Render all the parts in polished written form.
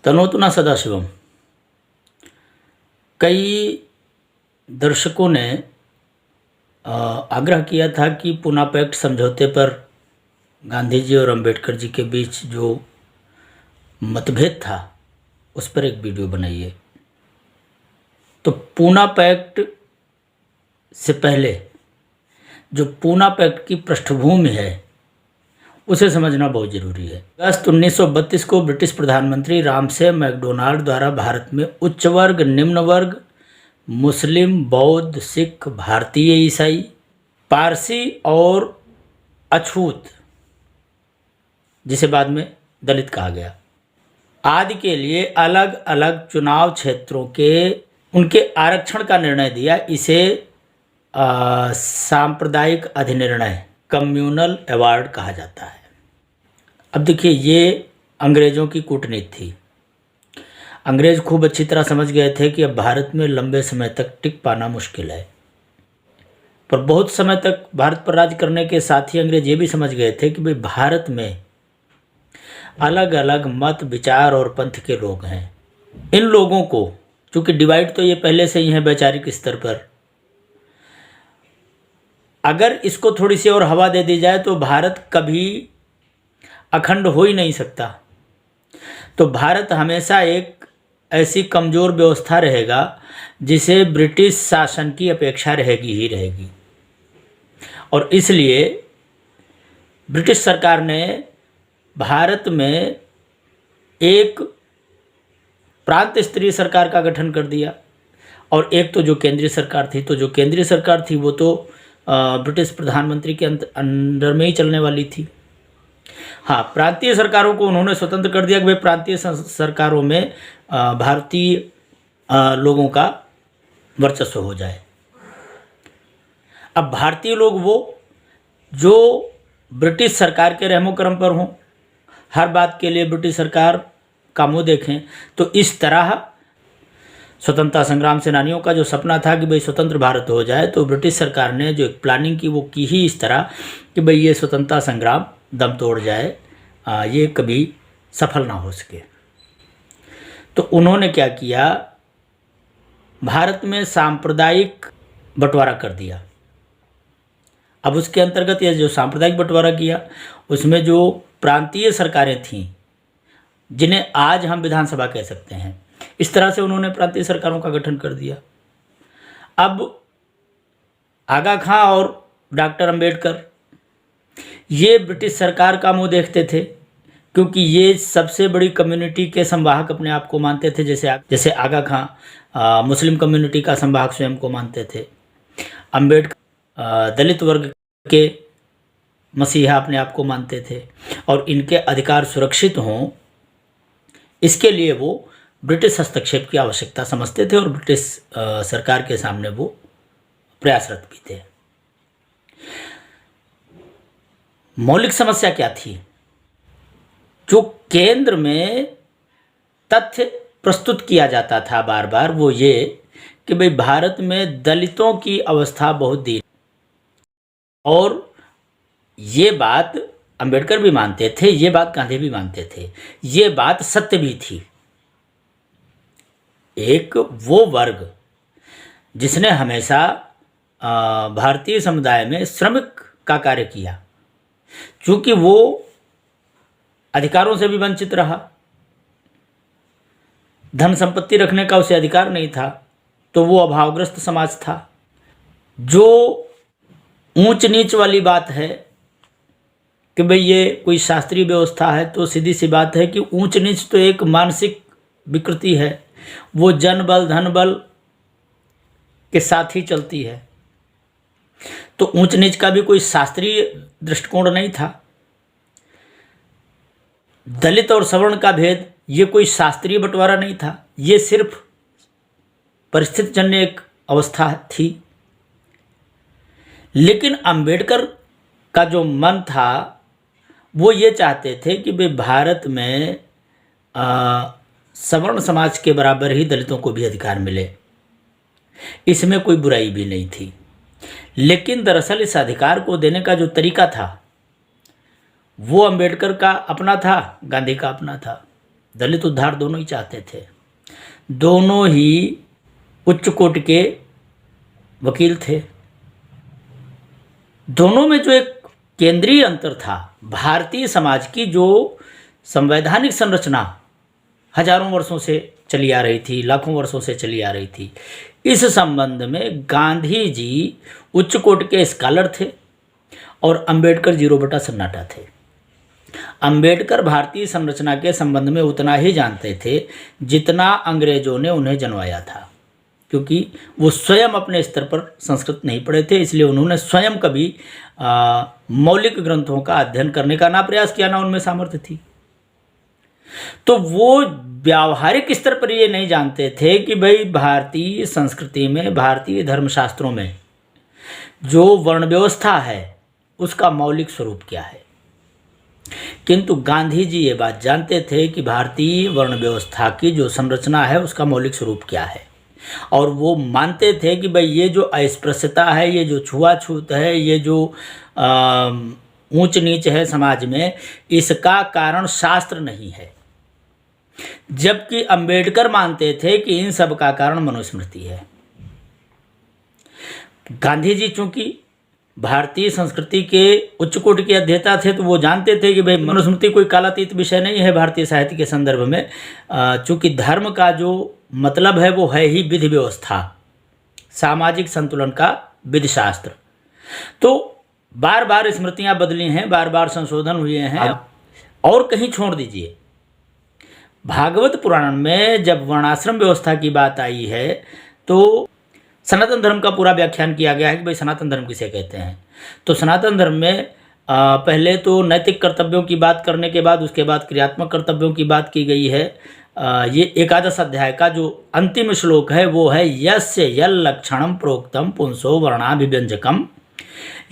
तनोतु न सदाशिवम। कई दर्शकों ने आग्रह किया था कि पूना पैक्ट समझौते पर गांधी जी और अंबेडकर जी के बीच जो मतभेद था उस पर एक वीडियो बनाइए। तो पूना पैक्ट से पहले जो पूना पैक्ट की पृष्ठभूमि है उसे समझना बहुत जरूरी है। अगस्त 1932 को ब्रिटिश प्रधानमंत्री रामसे मैकडोनाल्ड द्वारा भारत में उच्च वर्ग, निम्न वर्ग, मुस्लिम, बौद्ध, सिख, भारतीय ईसाई, पारसी और अछूत, जिसे बाद में दलित कहा गया, आदि के लिए अलग अलग चुनाव क्षेत्रों के उनके आरक्षण का निर्णय दिया। इसे सांप्रदायिक अधिनिर्णय, कम्युनल अवार्ड कहा जाता है। अब देखिए, ये अंग्रेज़ों की कूटनीति थी। अंग्रेज़ खूब अच्छी तरह समझ गए थे कि अब भारत में लंबे समय तक टिक पाना मुश्किल है, पर बहुत समय तक भारत पर राज करने के साथ ही अंग्रेज ये भी समझ गए थे कि भाई भारत में अलग अलग मत, विचार और पंथ के लोग हैं। इन लोगों को, चूँकि डिवाइड तो ये पहले से ही है वैचारिक स्तर पर, अगर इसको थोड़ी सी और हवा दे दी जाए तो भारत कभी अखंड हो ही नहीं सकता। तो भारत हमेशा एक ऐसी कमज़ोर व्यवस्था रहेगा जिसे ब्रिटिश शासन की अपेक्षा रहेगी ही रहेगी। और इसलिए ब्रिटिश सरकार ने भारत में एक प्रांत स्तरीय सरकार का गठन कर दिया और एक तो जो केंद्रीय सरकार थी, तो जो केंद्रीय सरकार थी वो तो ब्रिटिश प्रधानमंत्री के अंडर में ही चलने वाली थी। हाँ, प्रांतीय सरकारों को उन्होंने स्वतंत्र कर दिया कि भाई प्रांतीय सरकारों में भारतीय लोगों का वर्चस्व हो जाए। अब भारतीय लोग वो जो ब्रिटिश सरकार के रहमो करम पर हों, हर बात के लिए ब्रिटिश सरकार का मुँह देखें। तो इस तरह स्वतंत्रता संग्राम सेनानियों का जो सपना था कि भाई स्वतंत्र भारत हो जाए, तो ब्रिटिश सरकार ने जो एक प्लानिंग की वो की ही इस तरह कि भाई ये स्वतंत्रता संग्राम दम तोड़ जाए, ये कभी सफल ना हो सके। तो उन्होंने क्या किया, भारत में सांप्रदायिक बंटवारा कर दिया। अब उसके अंतर्गत ये जो सांप्रदायिक बंटवारा किया उसमें जो प्रांतीय सरकारें थीं, जिन्हें आज हम विधानसभा कह सकते हैं, इस तरह से उन्होंने प्रांतीय सरकारों का गठन कर दिया। अब आगा खां और डॉक्टर अंबेडकर ये ब्रिटिश सरकार का मुंह देखते थे, क्योंकि ये सबसे बड़ी कम्युनिटी के संवाहक अपने आप को मानते थे। जैसे आगा खां मुस्लिम कम्युनिटी का संवाहक स्वयं को मानते थे, अंबेडकर दलित वर्ग के मसीहा अपने आप को मानते थे, और इनके अधिकार सुरक्षित हों इसके लिए वो ब्रिटिश हस्तक्षेप की आवश्यकता समझते थे और ब्रिटिश सरकार के सामने वो प्रयासरत भी थे। मौलिक समस्या क्या थी? जो केंद्र में तथ्य प्रस्तुत किया जाता था बार बार, वो ये कि भाई भारत में दलितों की अवस्था बहुत दीन, और ये बात अंबेडकर भी मानते थे, ये बात गांधी भी मानते थे, ये बात सत्य भी थी। एक वो वर्ग जिसने हमेशा भारतीय समुदाय में श्रमिक का कार्य किया, चूँकि वो अधिकारों से भी वंचित रहा, धन संपत्ति रखने का उसे अधिकार नहीं था, तो वो अभावग्रस्त समाज था। जो ऊंच नीच वाली बात है कि भाई ये कोई शास्त्रीय व्यवस्था है, तो सीधी सी बात है कि ऊंच नीच तो एक मानसिक विकृति है, वो जन बल धन बल के साथ ही चलती है। तो ऊंच नीच का भी कोई शास्त्रीय दृष्टिकोण नहीं था। दलित और सवर्ण का भेद ये कोई शास्त्रीय बंटवारा नहीं था, ये सिर्फ परिस्थितिजन्य एक अवस्था थी। लेकिन अंबेडकर का जो मन था वो ये चाहते थे कि भाई भारत में सवर्ण समाज के बराबर ही दलितों को भी अधिकार मिले, इसमें कोई बुराई भी नहीं थी। लेकिन दरअसल इस अधिकार को देने का जो तरीका था वो अंबेडकर का अपना था, गांधी का अपना था। दलित उद्धार दोनों ही चाहते थे। दोनों ही उच्च कोटि के वकील थे। दोनों में जो एक केंद्रीय अंतर था, भारतीय समाज की जो संवैधानिक संरचना हजारों वर्षों से चली आ रही थी, लाखों वर्षों से चली आ रही थी, इस संबंध में गांधी जी उच्च कोटि के स्कॉलर थे और अंबेडकर 0 सन्नाटा थे। अंबेडकर भारतीय संरचना के संबंध में उतना ही जानते थे जितना अंग्रेजों ने उन्हें जनवाया था, क्योंकि वो स्वयं अपने स्तर पर संस्कृत नहीं पढ़े थे, इसलिए उन्होंने स्वयं कभी मौलिक ग्रंथों का अध्ययन करने का ना प्रयास किया, ना उनमें सामर्थ्य थी। तो वो व्यावहारिक स्तर पर ये नहीं जानते थे कि भाई भारतीय संस्कृति में, भारतीय धर्मशास्त्रों में जो वर्ण व्यवस्था है उसका मौलिक स्वरूप क्या है। किंतु गांधी जी ये बात जानते थे कि भारतीय वर्ण व्यवस्था की जो संरचना है उसका मौलिक स्वरूप क्या है, और वो मानते थे कि भाई ये जो अस्पृश्यता है, ये जो छुआछूत है, ये जो ऊंच नीच है समाज में, इसका कारण शास्त्र नहीं है। जबकि अंबेडकर मानते थे कि इन सब का कारण मनुस्मृति है। गांधी जी चूंकि भारतीय संस्कृति के उच्च कोटि के अध्येता थे, तो वो जानते थे कि भाई मनुस्मृति कोई कालातीत विषय नहीं है भारतीय साहित्य के संदर्भ में। चूंकि धर्म का जो मतलब है वो है ही विधि व्यवस्था, सामाजिक संतुलन का विधिशास्त्र। तो बार बार स्मृतियाँ बदली हैं, बार बार संशोधन हुए हैं। और कहीं छोड़ दीजिए, भागवत पुराण में जब वर्णाश्रम व्यवस्था की बात आई है तो सनातन धर्म का पूरा व्याख्यान किया गया है कि भाई सनातन धर्म किसे कहते हैं। तो सनातन धर्म में पहले तो नैतिक कर्तव्यों की बात करने के बाद उसके बाद क्रियात्मक कर्तव्यों की बात की गई है। ये 11 अध्याय का जो अंतिम श्लोक है वो है यस्य यल लक्षणम प्रोक्तम पुंसो वर्णाभिव्यंजकम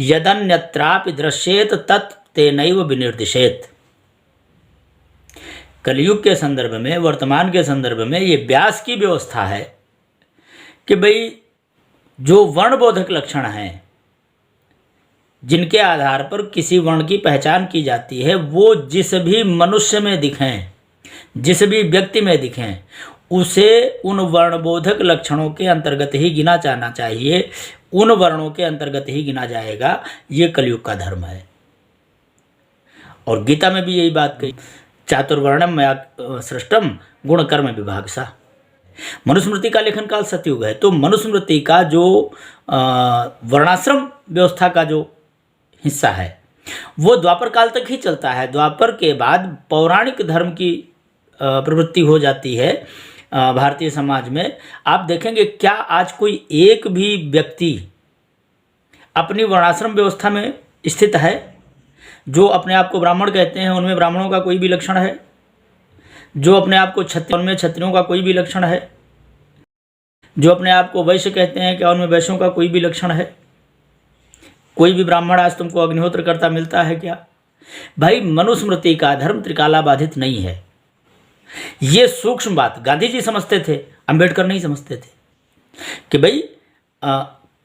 यदन्यत्रापि दृश्येत तत् तेनैव विनिर्दिशेत। कलयुग के संदर्भ में, वर्तमान के संदर्भ में ये व्यास की व्यवस्था है कि भाई जो वर्णबोधक लक्षण हैं, जिनके आधार पर किसी वर्ण की पहचान की जाती है, वो जिस भी मनुष्य में दिखें, जिस भी व्यक्ति में दिखें, उसे उन वर्णबोधक लक्षणों के अंतर्गत ही गिना जाना चाहिए, उन वर्णों के अंतर्गत ही गिना जाएगा। ये कलयुग का धर्म है। और गीता में भी यही बात कही, चातुर्वर्णम मया सृष्टम गुण कर्म विभागसा। मनुस्मृति का लेखन काल सतयुग है, तो मनुस्मृति का जो वर्णाश्रम व्यवस्था का जो हिस्सा है वो द्वापर काल तक ही चलता है। द्वापर के बाद पौराणिक धर्म की प्रवृत्ति हो जाती है भारतीय समाज में। आप देखेंगे क्या आज कोई एक भी व्यक्ति अपनी वर्णाश्रम व्यवस्था में स्थित है? जो अपने आप को ब्राह्मण कहते हैं उनमें ब्राह्मणों का कोई भी लक्षण है? जो अपने आप को क्षत्रिय, उनमें क्षत्रियों का कोई भी लक्षण है? जो अपने आप को वैश्य कहते हैं क्या उनमें वैश्यों का कोई भी लक्षण है? कोई भी ब्राह्मण आज तुमको अग्निहोत्र करता मिलता है क्या? भाई मनुस्मृति का धर्म त्रिकाला बाधित नहीं है। ये सूक्ष्म बात गांधी जी समझते थे, अंबेडकर नहीं समझते थे कि भाई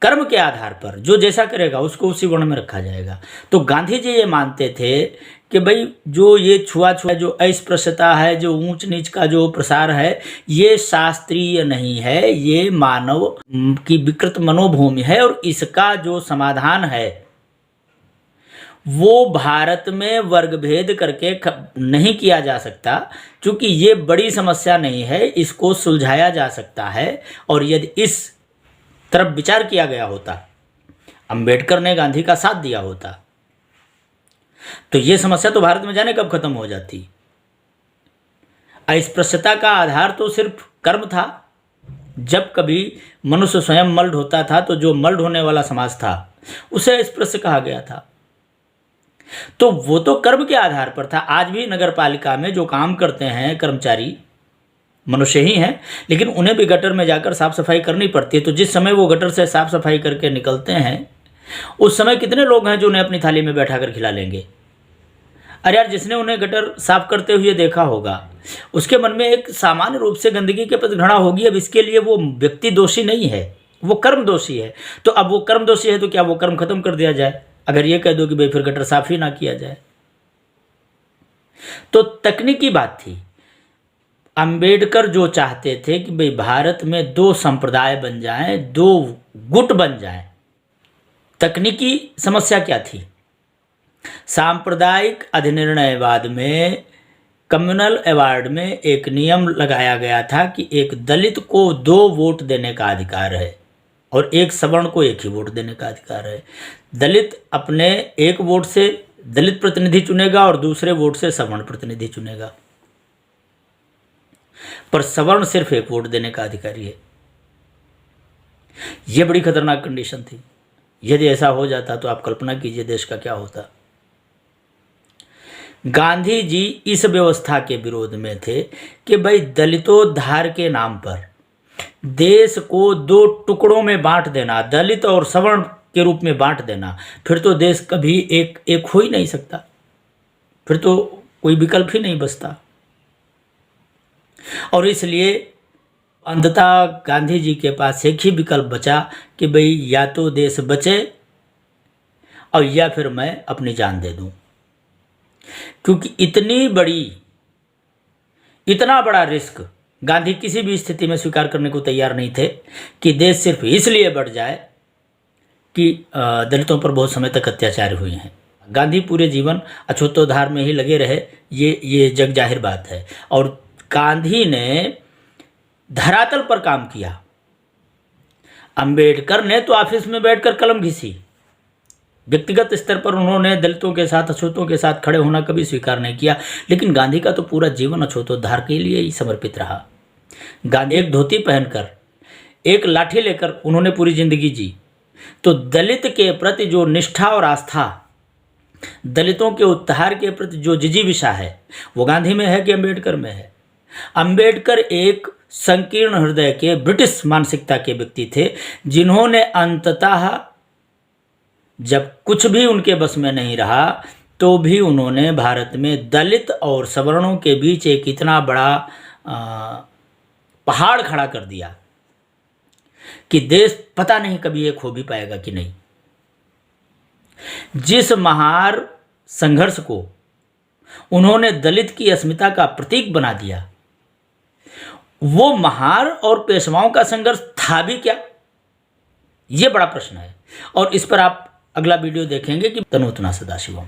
कर्म के आधार पर जो जैसा करेगा उसको उसी वर्ण में रखा जाएगा। तो गांधी जी ये मानते थे कि भाई जो ये छुआछूत, जो अस्पृश्यता है, जो ऊंच नीच का जो प्रसार है, ये शास्त्रीय नहीं है, ये मानव की विकृत मनोभूमि है और इसका जो समाधान है वो भारत में वर्ग भेद करके नहीं किया जा सकता, क्योंकि ये बड़ी समस्या नहीं है, इसको सुलझाया जा सकता है। और यदि इस तरफ विचार किया गया होता, अंबेडकर ने गांधी का साथ दिया होता, तो ये समस्या तो भारत में जाने कब खत्म हो जाती। अस्पृश्यता का आधार तो सिर्फ कर्म था। जब कभी मनुष्य स्वयं मल्ड होता था तो जो मल्ड होने वाला समाज था उसे अस्पृश्य कहा गया था। तो वो तो कर्म के आधार पर था। आज भी नगर पालिका में जो काम करते हैं कर्मचारी मनुष्य ही हैं, लेकिन उन्हें भी गटर में जाकर साफ सफाई करनी पड़ती है। तो जिस समय वो गटर से साफ सफाई करके निकलते हैं उस समय कितने लोग हैं जो उन्हें अपनी थाली में बैठा कर खिला लेंगे? अरे यार, जिसने उन्हें गटर साफ करते हुए देखा होगा उसके मन में एक सामान्य रूप से गंदगी के प्रति घृणा होगी। अब इसके लिए वो व्यक्ति दोषी नहीं है, वो कर्म दोषी है। तो अब वो कर्म दोषी है तो क्या वो कर्म खत्म कर दिया जाए? अगर ये कह दो कि भाई फिर गटर साफ ही ना किया जाए। तो तकनीकी बात थी। अंबेडकर जो चाहते थे कि भाई भारत में दो संप्रदाय बन जाएं, दो गुट बन जाएं। तकनीकी समस्या क्या थी? सांप्रदायिक अधिनिर्णयवाद में, कम्युनल अवार्ड में एक नियम लगाया गया था कि एक दलित को 2 वोट देने का अधिकार है और एक सवर्ण को 1 ही वोट देने का अधिकार है। दलित अपने 1 वोट से दलित प्रतिनिधि चुनेगा और दूसरे वोट से सवर्ण प्रतिनिधि चुनेगा, पर सवर्ण सिर्फ 1 वोट देने का अधिकारी है। यह बड़ी खतरनाक कंडीशन थी। यदि ऐसा हो जाता तो आप कल्पना कीजिए देश का क्या होता। गांधी जी इस व्यवस्था के विरोध में थे कि भाई दलितोद्धार के नाम पर देश को 2 टुकड़ों में बांट देना, दलित और सवर्ण के रूप में बांट देना, फिर तो देश कभी एक हो ही नहीं सकता, फिर तो कोई विकल्प ही नहीं बचता। और इसलिए अंततः गांधी जी के पास एक ही विकल्प बचा कि भाई या तो देश बचे और या फिर मैं अपनी जान दे दूं, क्योंकि इतना बड़ा रिस्क गांधी किसी भी स्थिति में स्वीकार करने को तैयार नहीं थे कि देश सिर्फ इसलिए बढ़ जाए कि दलितों पर बहुत समय तक अत्याचार हुए हैं। गांधी पूरे जीवन अछूतोद्धार में ही लगे रहे, ये जग जाहिर बात है। और गांधी ने धरातल पर काम किया। अंबेडकर ने तो ऑफिस में बैठकर कलम घिसी। व्यक्तिगत स्तर पर उन्होंने दलितों के साथ, अछूतों के साथ खड़े होना कभी स्वीकार नहीं किया, लेकिन गांधी का तो पूरा जीवन अछूतोद्धार के लिए ही समर्पित रहा। गांधी एक धोती पहनकर, एक लाठी लेकर उन्होंने पूरी जिंदगी जी। तो दलित के प्रति जो निष्ठा और आस्था, दलितों के उद्धार के प्रति जो जिजीविषा है, वो गांधी में है कि अंबेडकर में है? अंबेडकर एक संकीर्ण हृदय के ब्रिटिश मानसिकता के व्यक्ति थे, जिन्होंने अंततः जब कुछ भी उनके बस में नहीं रहा तो भी उन्होंने भारत में दलित और सवर्णों के बीच एक इतना बड़ा पहाड़ खड़ा कर दिया कि देश पता नहीं कभी एक हो भी पाएगा कि नहीं। जिस महार संघर्ष को उन्होंने दलित की अस्मिता का प्रतीक बना दिया, वो महार और पेशवाओं का संघर्ष था भी क्या? ये बड़ा प्रश्न है और इस पर आप अगला वीडियो देखेंगे कि तनोतना सदाशिवम।